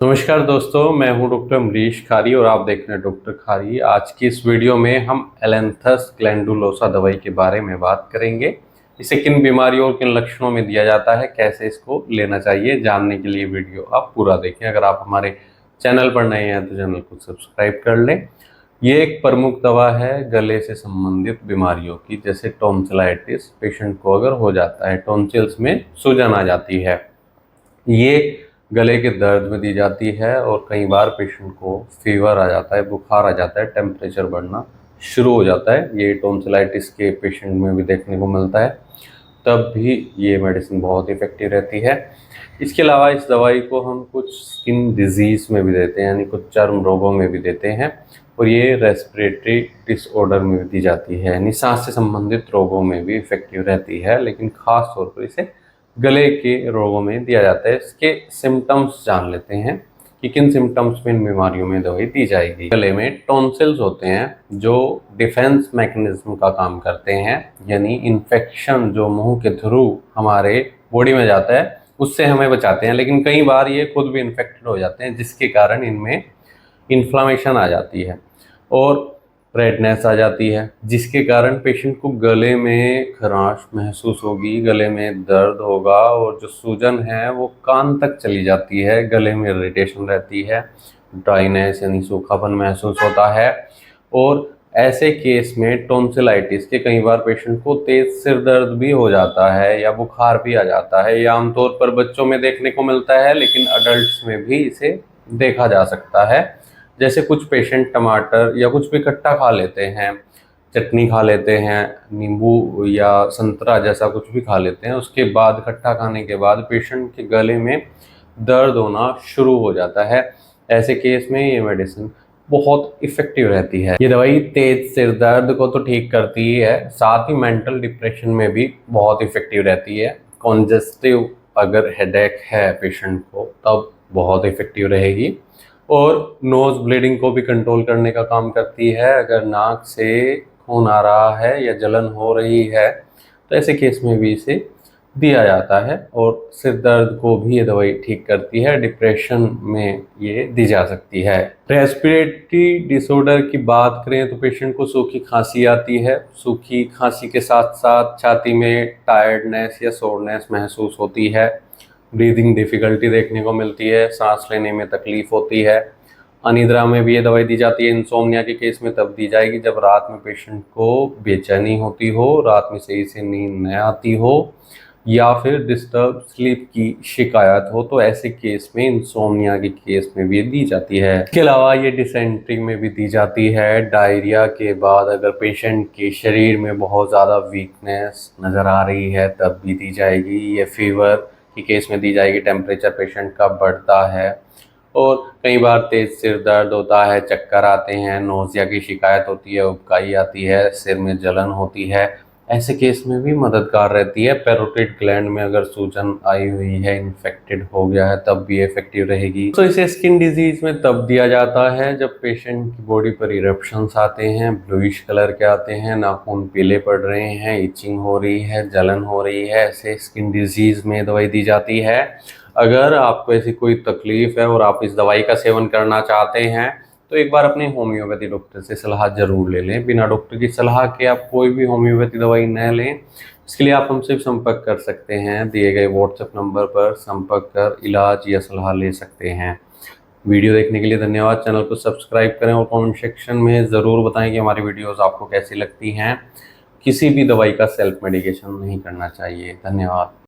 नमस्कार दोस्तों, मैं हूं डॉक्टर अमरीश खारी और आप देख रहे हैं डॉक्टर खारी। आज की इस वीडियो में हम एलेंथस ग्लैंडुलोसा दवाई के बारे में बात करेंगे। इसे किन बीमारियों और किन लक्षणों में दिया जाता है, कैसे इसको लेना चाहिए, जानने के लिए वीडियो आप पूरा देखें। अगर आप हमारे चैनल पर नए हैं तो चैनल को सब्सक्राइब कर लें। ये एक प्रमुख दवा है गले से संबंधित बीमारियों की, जैसे टॉन्सिलाइटिस। पेशेंट को अगर हो जाता है, टॉन्सिल्स में सूजन आ जाती है, ये गले के दर्द में दी जाती है। और कई बार पेशेंट को फीवर आ जाता है, बुखार आ जाता है, टेम्परेचर बढ़ना शुरू हो जाता है। ये टॉन्सिलाइटिस के पेशेंट में भी देखने को मिलता है, तब भी ये मेडिसिन बहुत इफ़ेक्टिव रहती है। इसके अलावा इस दवाई को हम कुछ स्किन डिजीज़ में भी देते हैं, यानी कुछ चर्म रोगों में भी देते हैं। और ये रेस्पिरेटरी डिसऑर्डर में भी दी जाती है, यानी सांस से संबंधित रोगों में भी इफ़ेक्टिव रहती है, लेकिन ख़ास तौर पर इसे गले के रोगों में दिया जाता है। इसके सिम्टम्स जान लेते हैं कि किन सिम्टम्स में इन बीमारियों में दवाई दी जाएगी। गले में टॉन्सिल्स होते हैं जो डिफेंस मैकेनिज्म का काम करते हैं, यानी इन्फेक्शन जो मुंह के थ्रू हमारे बॉडी में जाता है उससे हमें बचाते हैं। लेकिन कई बार ये खुद भी इन्फेक्टेड हो जाते हैं, जिसके कारण इनमें इन्फ्लामेशन आ जाती है और रेडनेस आ जाती है, जिसके कारण पेशेंट को गले में खराश महसूस होगी, गले में दर्द होगा और जो सूजन है वो कान तक चली जाती है। गले में इरिटेशन रहती है, ड्राइनेस यानी सूखापन महसूस होता है। और ऐसे केस में टॉन्सिलाइटिस के कई बार पेशेंट को तेज सिर दर्द भी हो जाता है या बुखार भी आ जाता है। यह आमतौर पर बच्चों में देखने को मिलता है, लेकिन अडल्ट्स में भी इसे देखा जा सकता है। जैसे कुछ पेशेंट टमाटर या कुछ भी खट्टा खा लेते हैं, चटनी खा लेते हैं, नींबू या संतरा जैसा कुछ भी खा लेते हैं, उसके बाद खट्टा खाने के बाद पेशेंट के गले में दर्द होना शुरू हो जाता है। ऐसे केस में ये मेडिसिन बहुत इफ़ेक्टिव रहती है। ये दवाई तेज सिर दर्द को तो ठीक करती ही है, साथ ही मेंटल डिप्रेशन में भी बहुत इफ़ेक्टिव रहती है। कॉन्जेस्टिव अगर हेडेक है पेशेंट को, तब बहुत इफ़ेक्टिव रहेगी। और नोज़ ब्लीडिंग को भी कंट्रोल करने का काम करती है। अगर नाक से खून आ रहा है या जलन हो रही है तो ऐसे केस में भी इसे दिया जाता है। और सिर दर्द को भी ये दवाई ठीक करती है। डिप्रेशन में ये दी जा सकती है। रेस्पिरेटरी डिसऑर्डर की बात करें तो पेशेंट को सूखी खांसी आती है। सूखी खांसी के साथ साथ छाती में टायर्डनेस या सोरनेस महसूस होती है। ब्रीदिंग डिफ़िकल्टी देखने को मिलती है, सांस लेने में तकलीफ़ होती है। अनिद्रा में भी ये दवाई दी जाती है। इंसोम्निया के केस में तब दी जाएगी जब रात में पेशेंट को बेचैनी होती हो, रात में सही से नींद न आती हो या फिर डिस्टर्ब स्लीप की शिकायत हो, तो ऐसे केस में इंसोम्निया के केस में भी दी जाती है। इसके अलावा ये डिसेंट्री में भी दी जाती है। डायरिया के बाद अगर पेशेंट के शरीर में बहुत ज़्यादा वीकनेस नज़र आ रही है तब भी दी जाएगी। ये फीवर की केस में दी जाएगी, टेम्परेचर पेशेंट का बढ़ता है और कई बार तेज़ सिर दर्द होता है, चक्कर आते हैं, नोज़िया की शिकायत होती है, उबकाई आती है, सिर में जलन होती है। ऐसे केस में भी मददगार रहती है। पैरोटिड ग्लैंड में अगर सूजन आई हुई है, इन्फेक्टेड हो गया है, तब भी इफेक्टिव रहेगी। तो इसे स्किन डिजीज़ में तब दिया जाता है जब पेशेंट की बॉडी पर इरप्शंस आते हैं, ब्लूइश कलर के आते हैं, नाखून पीले पड़ रहे हैं, इचिंग हो रही है, जलन हो रही है। ऐसे स्किन डिजीज़ में दवाई दी जाती है। अगर आपको ऐसी कोई तकलीफ़ है और आप इस दवाई का सेवन करना चाहते हैं तो एक बार अपने होम्योपैथी डॉक्टर से सलाह ज़रूर ले लें। बिना डॉक्टर की सलाह के आप कोई भी होम्योपैथी दवाई न लें। इसके लिए आप हमसे संपर्क कर सकते हैं, दिए गए व्हाट्सएप नंबर पर संपर्क कर इलाज या सलाह ले सकते हैं। वीडियो देखने के लिए धन्यवाद। चैनल को सब्सक्राइब करें और कमेंट सेक्शन में ज़रूर बताएं कि हमारी वीडियोज़ आपको कैसी लगती हैं। किसी भी दवाई का सेल्फ मेडिकेशन नहीं करना चाहिए। धन्यवाद।